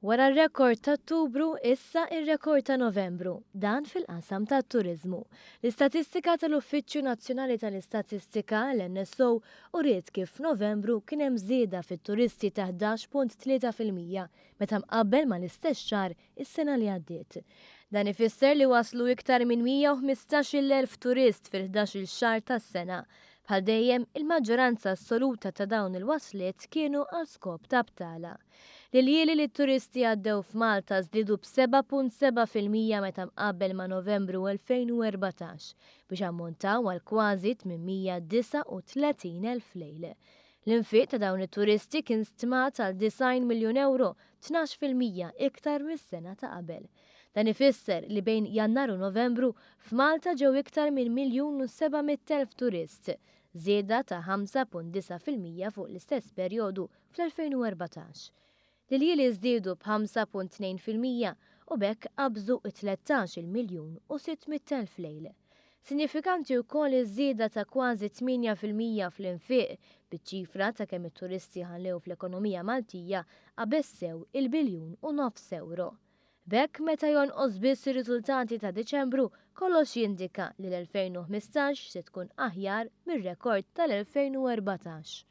Wara r-rekord ta' Ottubru, issa ir-rekord ta' Novembru, dan fil-qasam ta' turizmu. L-istatistika tal-Uffiċċju Nazzjonali tal-Istatistika l-NSO uriet kif f'Novembru kien hemm żieda fit-turisti ta' 11.3% meta mqabbel ma l-istess xahar is-sena li għaddiet. Dan ifisser li waslu iktar minn 115,000 turist fil-11 xahar tas-sena. Bħal dejjem il-maġġoranza assoluta ta' dawn il-wasliet kienu għal skop ta' btala. L-lieli li t-turisti għaddew f'Malta żdiedu b'7.7% meta mqabbel ma' Novembru 2014 biex ammontaw għal kważi 839,000 lejl. L-infiq ta' dawn it-turisti kien stmat għal 90 miljun euro, 12% iktar mis-sena ta' qabel. Dan ifisser li bejn Jannar u Novembru f'Malta ġew iktar minn 1,700,000 turist, żieda ta' 5.9% fuq l-istess perjodu fl-2014. L-lieli żdiedu b'5.2% u bekk qabżu 13 miljun u 600,000 lejl. Sinifikanti wkoll iż-żieda ta' kważi 8% fl-infiq biċ-ċifra ta' kemm it-turisti ħallew fl-ekonomija Maltija qabessew il-1.5 biljun euro. Bekk meta jonqos biss ir-riżultati ta' Diċembru kollox jindika li l-2015 se tkun aħjar mir-rekord tal-2014.